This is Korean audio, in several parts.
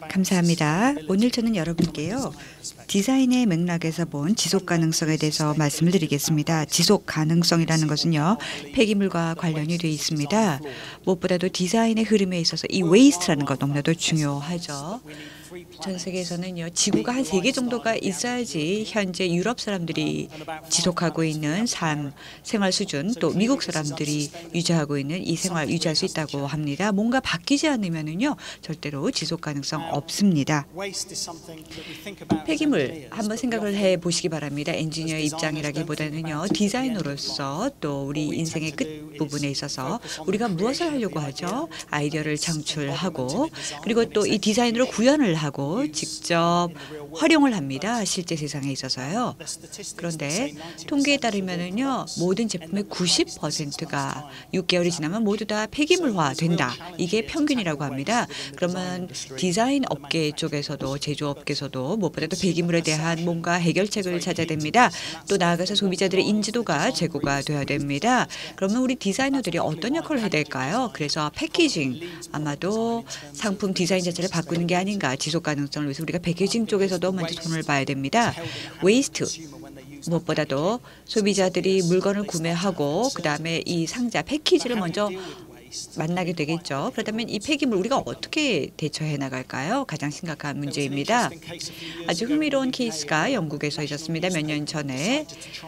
감사합니다. 오늘 저는 여러분께요. 디자인의 맥락에서 본 지속 가능성에 대해서 말씀을 드리겠습니다. 지속 가능성이라는 것은요. 폐기물과 관련이 되어 있습니다. 무엇보다도 디자인의 흐름에 있어서 이 웨이스트라는 것 너무나도 중요하죠. 전 세계에서는요. 지구가 한 3개 정도가 있어야지 현재 유럽 사람들이 지속하고 있는 생활 수준 또 미국 사람들이 유지하고 있는 이 생활 유지할 수 있다고 합니다. 뭔가 바뀌지 않으면은요. 절대로 지속 가능성 없습니다. 폐기물 한번 생각을 해 보시기 바랍니다. 엔지니어의 입장이라기보다는요. 디자이너로서 또 우리 인생의 끝 부분에 있어서 우리가 무엇을 하려고 하죠? 아이디어를 창출하고 그리고 또 이 디자인으로 구현을 하고 직접 활용을 합니다. 실제 세상에 있어서요. 그런데 통계에 따르면은요. 모든 제품의 90%가 6개월이 지나면 모두 다 폐기물화 된다. 이게 평균이라고 합니다. 그러면 디자인 업계 쪽에서도 제조업계에서도 무엇보다도 폐기물에 대한 뭔가 해결책을 찾아야 됩니다. 또 나아가서 소비자들의 인지도가 제고가 돼야 됩니다. 그러면 우리 디자이너들이 어떤 역할을 해야 될까요? 그래서 패키징 아마도 상품 디자인 자체를 바꾸는 게 아닌가. 지속 가능성을 위해서 우리가 패키징 쪽에서도 먼저 손을 봐야 됩니다. 웨이스트 무엇보다도 소비자들이 물건을 구매하고 그다음에 이 상자 패키지를 먼저 만나게 되겠죠. 그렇다면 이 폐기물 우리가 어떻게 대처해 나갈까요? 가장 심각한 문제입니다. 아주 흥미로운 케이스가 영국에서 있었습니다. 몇 년 전에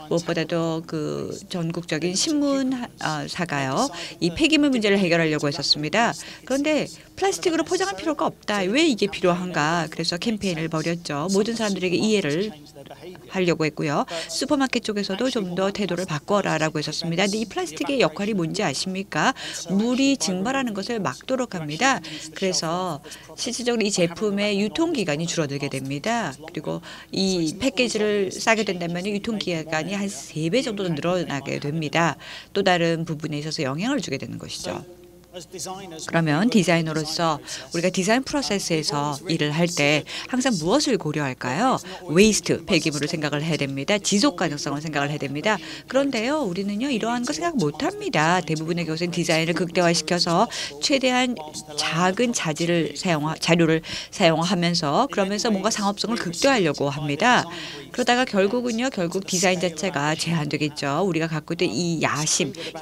무엇보다도 그 전국적인 신문사가요. 이 폐기물 문제를 해결하려고 했었습니다. 그런데 플라스틱으로 포장할 필요가 없다. 왜 이게 필요한가? 그래서 캠페인을 벌였죠. 모든 사람들에게 이해를 하려고 했고요. 슈퍼마켓 쪽에서도 좀 더 태도를 바꿔라라고 했었습니다. 근데 이 플라스틱의 역할이 뭔지 아십니까? 물이 증발하는 것을 막도록 합니다. 그래서 실질적으로 이 제품의 유통기간이 줄어들게 됩니다. 그리고 이 패키지를 싸게 된다면 유통기간이 한 3배 정도 늘어나게 됩니다. 또 다른 부분에 있어서 영향을 주게 되는 것이죠. 그러면 디자이너로서 우리가 디자인 프로세스에서 일을 할 때 항상 무엇을 고려할까요? 웨이스트, 폐기물을 생각을 해야 됩니다. 지속 가능성을 생각을 해야 됩니다. 그런데요, 우리는요 이러한 거 생각 못합니다. 대부분의 경우는 디자인을 극대화시켜서 최대한 작은 자료를 사용하면서 그러면서 뭔가 상업성을 극대화하려고 합니다. 그러다가 결국은요, 결국 디자인 자체가 제한되겠죠. 우리가 갖고 있던 이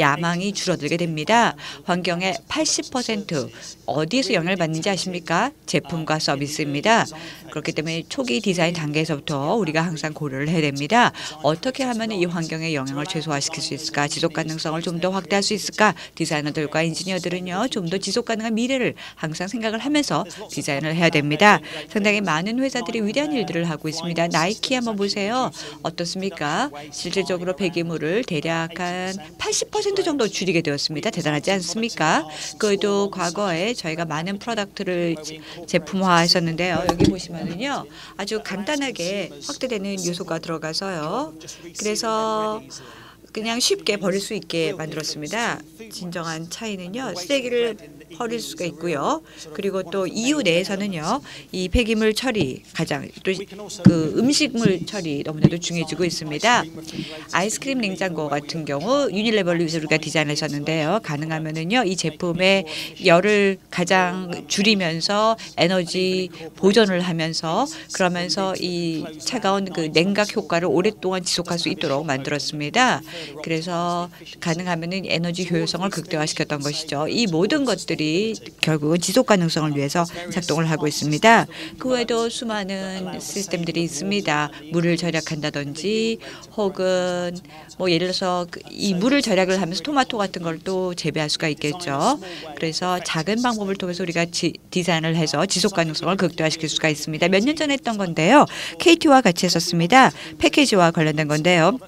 야망이 줄어들게 됩니다. 환경의 80% 어디에서 영향을 받는지 아십니까? 제품과 서비스입니다. 그렇기 때문에 초기 디자인 단계에서부터 우리가 항상 고려를 해야 됩니다. 어떻게 하면 이 환경의 영향을 최소화시킬 수 있을까? 지속 가능성을 좀 더 확대할 수 있을까? 디자이너들과 인지니어들은요. 좀 더 지속 가능한 미래를 항상 생각을 하면서 디자인을 해야 됩니다. 상당히 많은 회사들이 위대한 일들을 하고 있습니다. 나이키 한번 보세요. 어떻습니까? 실질적으로 폐기물을 대략 한 80% 정도 줄이게 되었습니다. 대단하지 않습니까? 그래도 과거에 저희가 많은 프로덕트를 제품화했었는데요. 여기 보시면은요, 아주 간단하게 확대되는 요소가 들어가서요. 그래서 그냥 쉽게 버릴 수 있게 만들었습니다. 진정한 차이는요. 쓰레기를 버릴 수가 있고요. 그리고 또 EU 내에서는요. 이 폐기물 처리 가장 또 그 음식물 처리 너무나도 중요해지고 있습니다. 아이스크림 냉장고 같은 경우 유니레버를 위해서 우리가 디자인하셨는데요. 가능하면은요. 이 제품의 열을 가장 줄이면서 에너지 보존을 하면서 그러면서 이 차가운 그 냉각 효과를 오랫동안 지속할 수 있도록 만들었습니다. 그래서 가능하면은 에너지 효율성을 극대화시켰던 것이죠. 이 모든 것들이 결국은 지속 가능성을 위해서 작동을 하고 있습니다. 그 외에도 수많은 시스템들이 있습니다. 물을 절약한다든지 혹은 뭐 예를 들어서 이 물을 절약을 하면서 토마토 같은 걸 또 재배할 수가 있겠죠. 그래서 작은 방법을 통해서 우리가 디자인을 해서 지속 가능성을 극대화시킬 수가 있습니다. 몇 년 전에 했던 건데요. KT와 같이 했었습니다. 패키지와 관련된 건데요.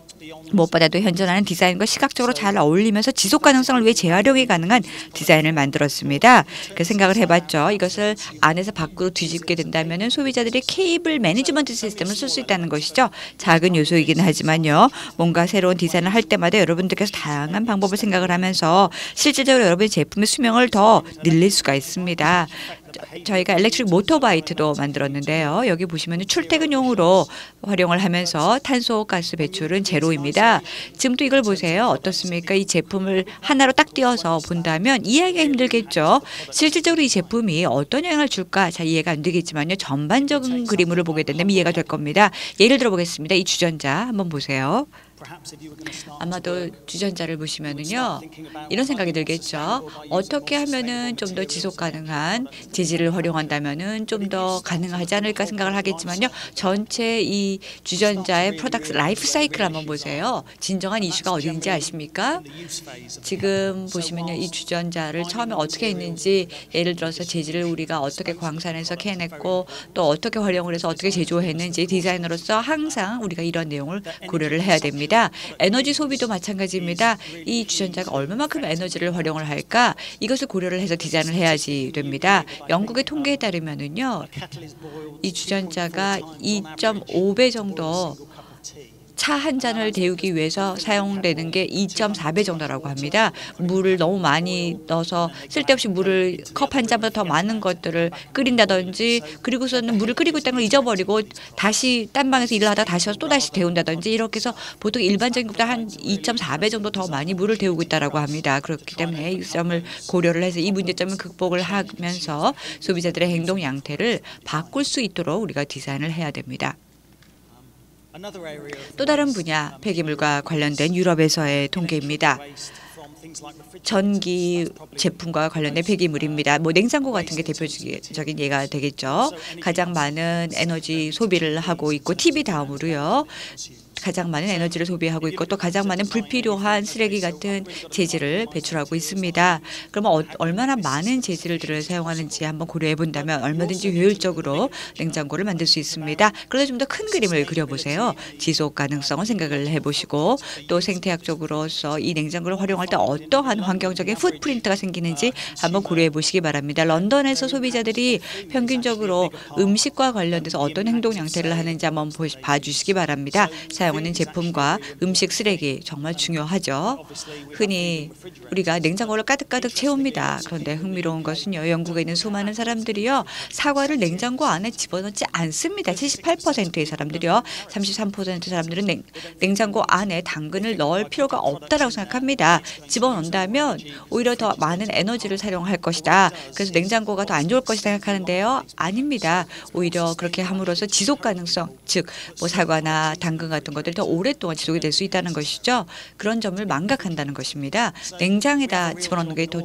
무엇보다도 현존하는 디자인과 시각적으로 잘 어울리면서 지속 가능성을 위해 재활용이 가능한 디자인을 만들었습니다. 그 생각을 해봤죠. 이것을 안에서 밖으로 뒤집게 된다면 소비자들이 케이블 매니지먼트 시스템을 쓸 수 있다는 것이죠. 작은 요소이긴 하지만요. 뭔가 새로운 디자인을 할 때마다 여러분들께서 다양한 방법을 생각을 하면서 실질적으로 여러분의 제품의 수명을 더 늘릴 수가 있습니다. 저희가 엘렉트릭 모터바이크도 만들었는데요. 여기 보시면 출퇴근용으로 활용을 하면서 탄소 가스 배출은 제로입니다. 지금 또 이걸 보세요. 어떻습니까? 이 제품을 하나로 딱 띄어서 본다면 이해하기가 힘들겠죠. 실질적으로 이 제품이 어떤 영향을 줄까 잘 이해가 안 되겠지만요. 전반적인 그림으로 보게 된다면 이해가 될 겁니다. 예를 들어 보겠습니다. 이 주전자 한번 보세요. 아마도 주전자를 보시면은요 이런 생각이 들겠죠. 어떻게 하면은 좀 더 지속 가능한 재질을 활용한다면은 좀 더 가능하지 않을까 생각을 하겠지만요. 전체 이 주전자의 프로덕트 라이프 사이클 한번 보세요. 진정한 이슈가 어디인지 아십니까? 지금 보시면요 이 주전자를 처음에 어떻게 했는지 예를 들어서 재질을 우리가 어떻게 광산에서 캐냈고 또 어떻게 활용을 해서 어떻게 제조했는지 디자이너로서 항상 우리가 이런 내용을 고려를 해야 됩니다. 에너지 소비도 마찬가지입니다. 이 주전자가 얼마만큼 에너지를 활용을 할까? 이것을 고려를 해서 디자인을 해야지 됩니다. 영국의 통계에 따르면은요, 이 주전자가 2.5배 정도 차 한 잔을 데우기 위해서 사용되는 게 2.4배 정도라고 합니다. 물을 너무 많이 넣어서 쓸데없이 물을 컵 한 잔보다 더 많은 것들을 끓인다든지 그리고서는 물을 끓이고 있다는 걸 잊어버리고 다시 딴 방에서 일을 하다 다시 와서 또다시 데운다든지 이렇게 해서 보통 일반적인 것보다 한 2.4배 정도 더 많이 물을 데우고 있다고 합니다. 그렇기 때문에 이 점을 고려를 해서 이 문제점을 극복을 하면서 소비자들의 행동 양태를 바꿀 수 있도록 우리가 디자인을 해야 됩니다. 또 다른 분야, 폐기물과 관련된 유럽에서의 통계입니다. 전기 제품과 관련된 폐기물입니다. 뭐 냉장고 같은 게 대표적인 예가 되겠죠. 가장 많은 에너지 소비를 하고 있고 TV 다음으로요. 가장 많은 에너지를 소비하고 있고 또 가장 많은 불필요한 쓰레기 같은 재질을 배출하고 있습니다. 그러면 얼마나 많은 재질들을 사용하는지 한번 고려해 본다면 얼마든지 효율적으로 냉장고를 만들 수 있습니다. 그래서 좀 더 큰 그림을 그려보세요. 지속 가능성을 생각을 해보시고 또 생태학적으로서 이 냉장고를 활용할 때 어떠한 환경적인 풋프린트가 생기는지 한번 고려해 보시기 바랍니다. 런던에서 소비자들이 평균적으로 음식과 관련돼서 어떤 행동 양태를 하는지 한번 봐주시기 바랍니다. 사용하는 제품과 음식 쓰레기 정말 중요하죠. 흔히 우리가 냉장고를 가득가득 채웁니다. 그런데 흥미로운 것은요. 영국에 있는 수많은 사람들이요. 사과를 냉장고 안에 집어넣지 않습니다. 78%의 사람들이요. 33% 사람들은 냉장고 안에 당근을 넣을 필요가 없다라고 생각합니다. 집어넣는다면 오히려 더 많은 에너지를 사용할 것이다. 그래서 냉장고가 더 안 좋을 것이다 생각하는데요. 아닙니다. 오히려 그렇게 함으로써 지속 가능성, 즉 뭐 사과나 당근 같은 것들이 더 오랫동안 지속이 될 수 있다는 것이죠. 그런 점을 망각한다는 것입니다. 냉장에다 집어넣는 게 더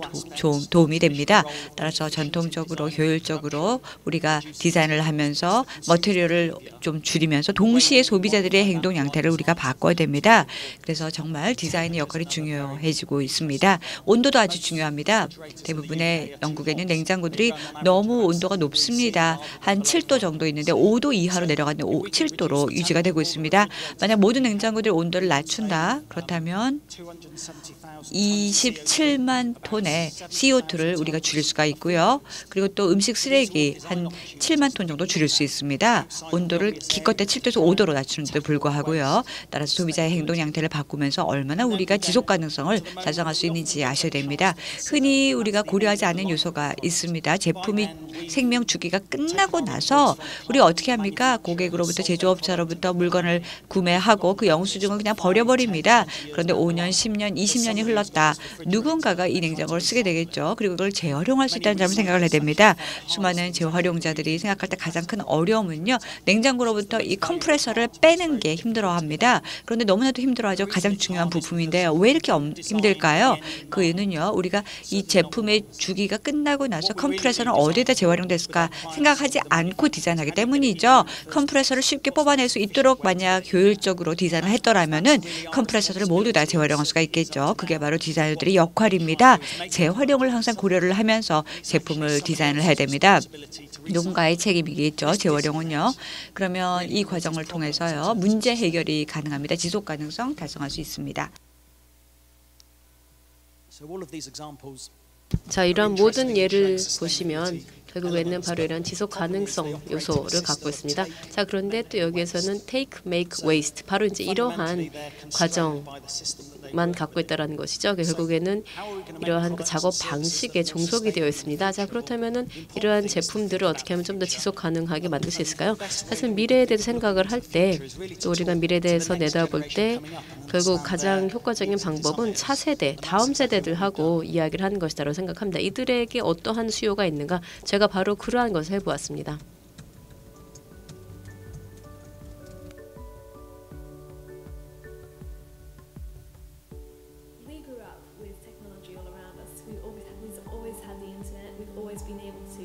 도움이 됩니다. 따라서 전통적으로 효율적으로 우리가 디자인을 하면서 머티리얼을 좀 줄이면서 동시에 소비자들의 행동 양태를 우리가 바꿔야 됩니다. 그래서 정말 디자인의 역할이 중요해지고 있습니다. 온도도 아주 중요합니다. 대부분의 영국에는 냉장고들이 너무 온도가 높습니다. 한 7도 정도 있는데 5도 이하로 내려가는 7도로 유지가 되고 있습니다. 만약 모든 냉장고들 온도를 낮춘다. 그렇다면 27만 톤의 CO2를 우리가 줄일 수가 있고요. 그리고 또 음식 쓰레기 한 7만 톤 정도 줄일 수 있습니다. 온도를 기껏해 7도에서 5도로 낮추는 데 불구하고요. 따라서 소비자의 행동 양태를 바꾸면서 얼마나 우리가 지속 가능성을 달성할 수 있는지 아셔야 됩니다. 흔히 우리가 고려하지 않는 요소가 있습니다. 제품이 생명 주기가 끝나고 나서 우리가 어떻게 합니까? 고객으로부터 제조업자로부터 물건을 구매하고 그 영수증을 그냥 버려버립니다. 그런데 5년, 10년, 20년이 흘렀다. 누군가가 이 냉장고를 쓰게 되겠죠. 그리고 그걸 재활용할 수 있다는 점을 생각을 해야 됩니다. 수많은 재활용자들이 생각할 때 가장 큰 어려움은요. 냉장고로부터 이 컴프레서를 빼는 게 힘들어합니다. 그런데 너무나도 힘들어하죠. 가장 중요한 부품인데요. 왜 이렇게 힘들까요? 그 이유는요. 우리가 이 제품의 주기가 끝나고 나서 컴프레서는 어디에다 재활용됐을까 생각하지 않고 디자인하기 때문이죠. 컴프레서를 쉽게 뽑아낼 수 있도록 만약 효율적으로 디자인을 했더라면은 컴프레서를 모두 다 재활용할 수가 있겠죠. 그게 바로 디자이너들의 역할입니다. 재활용을 항상 고려를 하면서 제품을 디자인을 해야 됩니다. 누군가의 책임이겠죠. 재활용은요. 그러면 이 과정을 통해서요. 문제 해결이 가능합니다. 지속 가능성 달성할 수 있습니다. 자, 이런 모든 예를 보시면 결국에는 바로 이런 지속 가능성 요소를 갖고 있습니다. 자, 그런데 또 여기에서는 take, make, waste 바로 이제 이러한 과정만 갖고 있다라는 것이죠. 결국에는 이러한 그 작업 방식에 종속이 되어 있습니다. 자, 그렇다면은 이러한 제품들을 어떻게 하면 좀 더 지속 가능하게 만들 수 있을까요? 사실 미래에 대해서 생각을 할 때, 또 우리가 미래에 대해서 내다볼 때 결국 가장 효과적인 방법은 차세대, 다음 세대들하고 이야기를 하는 것이다라고 생각합니다. 이들에게 어떠한 수요가 있는가? 제가 바로 그러한 것을 해보았습니다. We grew up with technology all around us. We've always had the internet. We've always been able to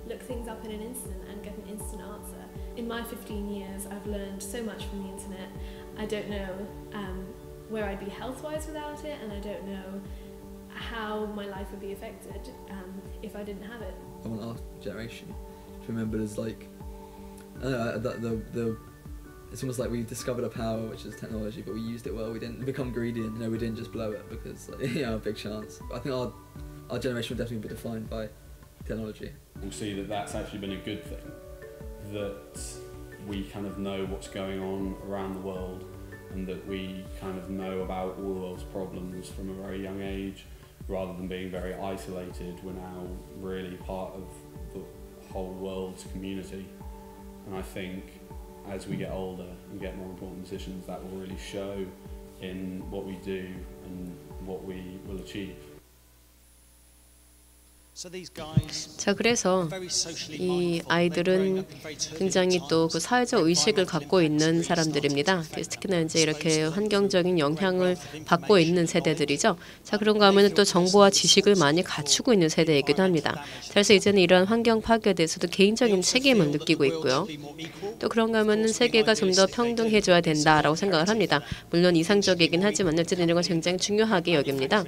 look things up in an instant and get an instant answer. In my 15 years, I've learned so much from the internet. I don't know where I'd be health-wise without it, and I don't know how my life would be affected if I didn't have it. I want our generation to remember as like, I don't know, the it's almost like we discovered a power, which is technology, but we used it well. We didn't become greedy, and we didn't just blow it because a big chance. I think our generation will definitely be defined by technology. We'll see that that's actually been a good thing, that we kind of know what's going on around the world, and that we kind of know about all the world's problems from a very young age, rather than being very isolated. We're now really part of the whole world's community, and I think as we get older and get more important positions, that will really show in what we do and what we will achieve. 자, 그래서 이 아이들은 굉장히 또 그 사회적 의식을 갖고 있는 사람들입니다. 특히나 이제 이렇게 환경적인 영향을 받고 있는 세대들이죠. 자, 그런가 하면 또 정보와 지식을 많이 갖추고 있는 세대이기도 합니다. 그래서 이제는 이런 환경 파괴에 대해서도 개인적인 책임을 느끼고 있고요. 또 그런가 하면은 세계가 좀 더 평등해져야 된다라고 생각을 합니다. 물론 이상적이긴 하지만 어쨌든 이런 건 굉장히 중요하게 여깁니다.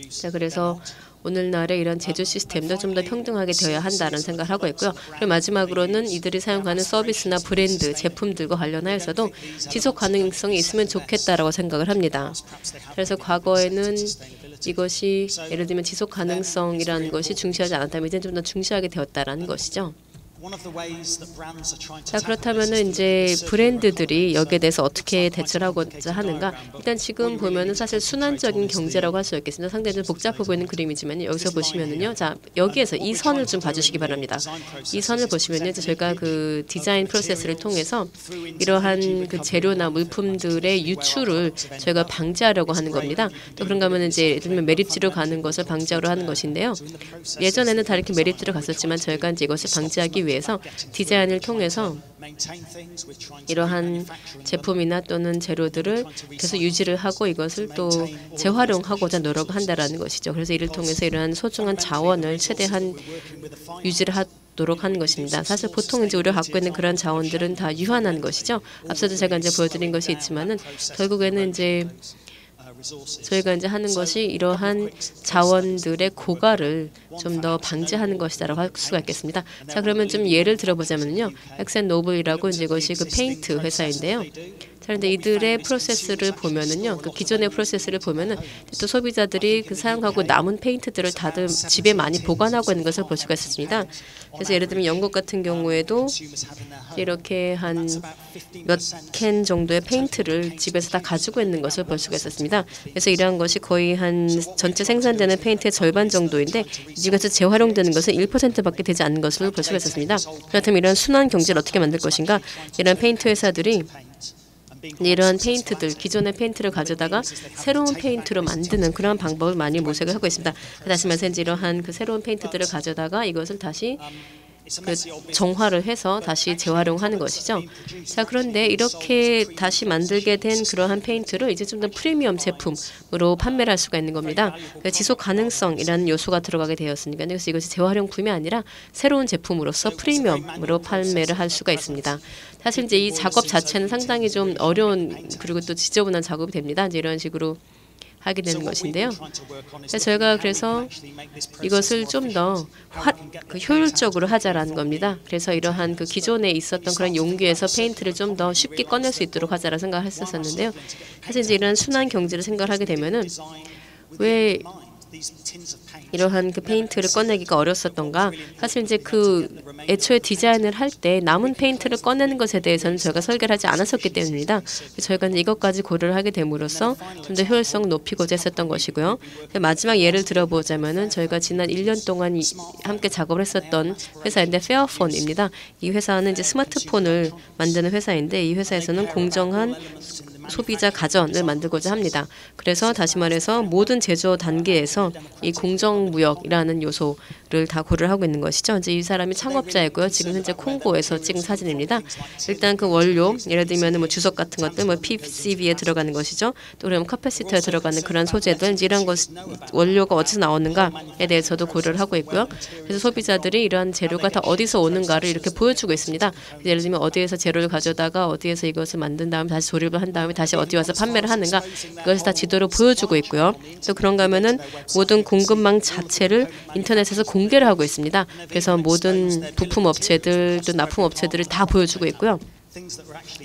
자, 그래서 오늘날의 이런 제조 시스템도 좀 더 평등하게 되어야 한다는 생각을 하고 있고요. 그리고 마지막으로는 이들이 사용하는 서비스나 브랜드, 제품들과 관련하여서도 지속 가능성이 있으면 좋겠다라고 생각을 합니다. 그래서 과거에는 이것이 예를 들면 지속 가능성이라는 것이 중시하지 않았다면 이제 좀 더 중시하게 되었다라는 것이죠. 자, 그렇다면은 이제 브랜드들이 여기에 대해서 어떻게 대처를 하고자 하는가? 일단 지금 보면은 사실 순환적인 경제라고 할 수 있겠습니다. 상당히 좀 복잡해 보이는 그림이지만 여기서 보시면은요, 자, 여기에서 이 선을 좀 봐주시기 바랍니다. 이 선을 보시면요, 저희가 그 디자인 프로세스를 통해서 이러한 그 재료나 물품들의 유출을 저희가 방지하려고 하는 겁니다. 또 그런가 하면 이제 예를 들면 매립지로 가는 것을 방지하려 하는 것인데요. 예전에는 다 이렇게 매립지로 갔었지만 저희가 이제 이것을 방지하기 위해서 디자인을 통해서 이러한 제품이나 또는 재료들을 계속 유지를 하고 이것을 또 재활용하고자 노력을 한다라는 것이죠. 그래서 이를 통해서 이러한 소중한 자원을 최대한 유지를 하도록 하는 것입니다. 사실 보통 이제 우리가 갖고 있는 그런 자원들은 다 유한한 것이죠. 앞서도 제가 이제 보여드린 것이 있지만은 결국에는 이제 저희가 이제 하는 것이 이러한 자원들의 고갈을 좀 더 방지하는 것이다라고 할 수가 있겠습니다. 자, 그러면 좀 예를 들어보자면요, 엑센노블이라고 이제 이것이 그 페인트 회사인데요. 그런데 이들의 프로세스를 보면은요, 그 기존의 프로세스를 보면은 또 소비자들이 그 사용하고 남은 페인트들을 다들 집에 많이 보관하고 있는 것을 볼 수가 있습니다. 그래서 예를 들면 영국 같은 경우에도 이렇게 한 몇 캔 정도의 페인트를 집에서 다 가지고 있는 것을 볼 수가 있었습니다. 그래서 이러한 것이 거의 한 전체 생산되는 페인트의 절반 정도인데 집에서 재활용되는 것은 1%밖에 되지 않는 것을 볼 수가 있었습니다. 그렇다면 이런 순환 경제를 어떻게 만들 것인가? 이런 페인트 회사들이 이러한 페인트들, 기존의 페인트를 가져다가 새로운 페인트로 만드는 그런 방법을 많이 모색을 하고 있습니다. 다시 말해서 이러한 그 새로운 페인트들을 가져다가 이것을 다시 그 정화를 해서 다시 재활용하는 것이죠. 자, 그런데 이렇게 다시 만들게 된 그러한 페인트를 이제 좀 더 프리미엄 제품으로 판매를 할 수가 있는 겁니다. 그러니까 지속 가능성이라는 요소가 들어가게 되었으니까 그래서 이것이 재활용품이 아니라 새로운 제품으로서 프리미엄으로 판매를 할 수가 있습니다. 사실 이제 이 작업 자체는 상당히 좀 어려운 그리고 또 지저분한 작업이 됩니다. 이제 이런 식으로 하게 되는 것인데요. 저희가 그래서 이것을 좀 더 효율적으로 하자라는 겁니다. 그래서 이러한 그 기존에 있었던 그런 용기에서 페인트를 좀 더 쉽게 꺼낼 수 있도록 하자라 생각을 했었는데요. 사실 이제 이런 순환 경제를 생각을 하게 되면은 왜 이러한 그 페인트를 꺼내기가 어렸었던가. 사실 이제 그 애초에 디자인을 할 때 남은 페인트를 꺼내는 것에 대해서는 저희가 설계를 하지 않았었기 때문입니다. 저희가 이제 이것까지 고려를 하게 됨으로써 좀 더 효율성 높이고자 했었던 것이고요. 마지막 예를 들어보자면은 저희가 지난 1년 동안 함께 작업을 했었던 회사인데 페어폰입니다. 이 회사는 이제 스마트폰을 만드는 회사인데 이 회사에서는 공정한 소비자 가전을 만들고자 합니다. 그래서 다시 말해서 모든 제조 단계에서 이 공정무역이라는 요소를 다 고려를 하고 있는 것이죠. 이제 이 사람이 창업자이고요. 지금 현재 콩고에서 찍은 사진입니다. 일단 그 원료, 예를 들면 뭐 주석 같은 것들, 뭐 PCB에 들어가는 것이죠. 또 그러면 카패시터에 들어가는 그런 소재들, 이런 것 원료가 어디서 나오는가에 대해서도 고려를 하고 있고요. 그래서 소비자들이 이러한 재료가 다 어디서 오는가를 이렇게 보여주고 있습니다. 예를 들면 어디에서 재료를 가져다가 어디에서 이것을 만든 다음에 다시 조립을 한 다음에 다시 어디 와서 판매를 하는가, 이것을 다 지도로 보여주고 있고요. 또 그런가 하면은 모든 공급망 자체를 인터넷에서 공개를 하고 있습니다. 그래서 모든 부품 업체들 또 납품 업체들을 다 보여주고 있고요.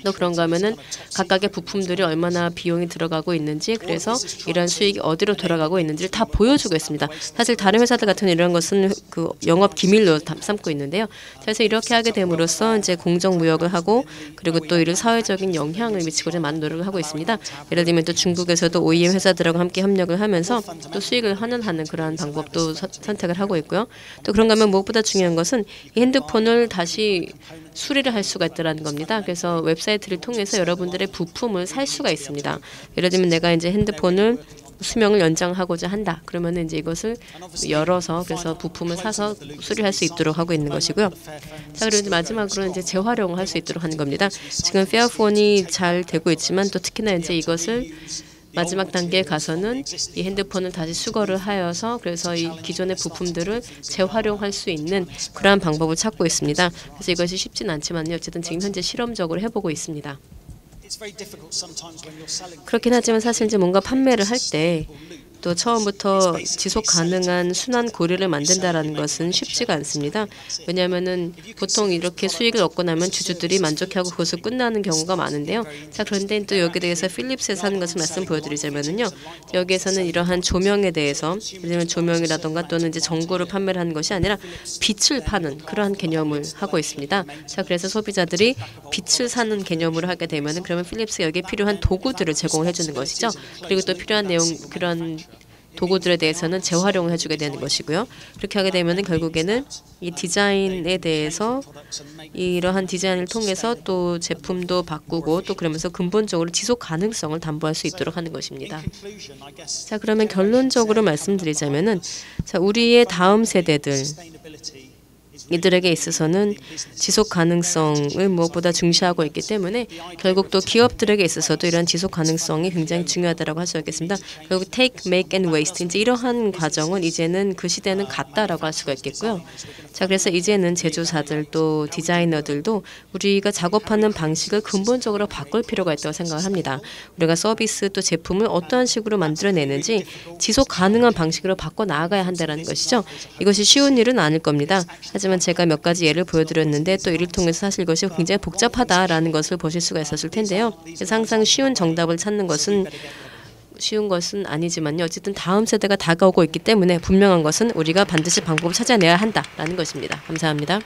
또 그런가 하면은 각각의 부품들이 얼마나 비용이 들어가고 있는지, 그래서 이런 수익이 어디로 돌아가고 있는지를 다 보여주고 있습니다. 사실 다른 회사들 같은 이런 것은 그 영업 기밀로 삼고 있는데요. 그래서 이렇게 하게 됨으로써 이제 공정 무역을 하고, 그리고 또 이런 사회적인 영향을 미치고자 많은 노력을 하고 있습니다. 예를 들면 또 중국에서도 OEM 회사들하고 함께 협력을 하면서 또 수익을 환원하는 그러한 방법도 선택을 하고 있고요. 또 그런가 하면 무엇보다 중요한 것은 이 핸드폰을 다시 수리를 할 수가 있다는 겁니다. 그래서 웹사이트를 통해서 여러분들의 부품을 살 수가 있습니다. 예를 들면 내가 이제 핸드폰을 수명을 연장하고자 한다. 그러면 이제 이것을 열어서 그래서 부품을 사서 수리할 수 있도록 하고 있는 것이고요. 자, 그리고 이제 마지막으로 이제 재활용을 할 수 있도록 하는 겁니다. 지금 페어폰이 잘 되고 있지만 또 특히나 이제 이것을 마지막 단계에 가서는 이 핸드폰을 다시 수거를 하여서 그래서 이 기존의 부품들을 재활용할 수 있는 그러한 방법을 찾고 있습니다. 그래서 이것이 쉽진 않지만요. 어쨌든 지금 현재 실험적으로 해보고 있습니다. 그렇긴 하지만 사실 이제 뭔가 판매를 할 때 또 처음부터 지속 가능한 순환 고리를 만든다라는 것은 쉽지가 않습니다. 왜냐하면은 보통 이렇게 수익을 얻고 나면 주주들이 만족해하고 그것을 끝나는 경우가 많은데요. 자, 그런데 또 여기에 대해서 필립스에서 하는 것을 말씀 보여드리자면은요. 여기에서는 이러한 조명에 대해서, 예를 들면 조명이라던가 또는 이제 전구를 판매를 하는 것이 아니라 빛을 파는 그러한 개념을 하고 있습니다. 자, 그래서 소비자들이 빛을 사는 개념으로 하게 되면은 그러면 필립스 여기에 필요한 도구들을 제공해 주는 것이죠. 그리고 또 필요한 내용 그런 도구들에 대해서는 재활용을 해주게 되는 것이고요. 그렇게 하게 되면 결국에는 이 디자인에 대해서 이러한 디자인을 통해서 또 제품도 바꾸고 또 그러면서 근본적으로 지속 가능성을 담보할 수 있도록 하는 것입니다. 자, 그러면 결론적으로 말씀드리자면은 자, 우리의 다음 세대들 이들에게 있어서는 지속 가능성을 무엇보다 중시하고 있기 때문에 결국 또 기업들에게 있어서도 이런 지속 가능성이 굉장히 중요하다고 할 수 있겠습니다. 결국 take, make and waste 이제 이러한 과정은 이제는 그 시대는 갔다라고 할 수가 있겠고요. 자, 그래서 이제는 제조사들 또 디자이너들도 우리가 작업하는 방식을 근본적으로 바꿀 필요가 있다고 생각을 합니다. 우리가 서비스 또 제품을 어떠한 식으로 만들어내는지 지속 가능한 방식으로 바꿔 나아가야 한다는 것이죠. 이것이 쉬운 일은 아닐 겁니다. 하지만 제가 몇 가지 예를 보여드렸는데 또 이를 통해서 사실 이것이 굉장히 복잡하다라는 것을 보실 수가 있었을 텐데요. 그래서 항상 쉬운 정답을 찾는 것은 쉬운 것은 아니지만요. 어쨌든 다음 세대가 다가오고 있기 때문에 분명한 것은 우리가 반드시 방법을 찾아내야 한다라는 것입니다. 감사합니다.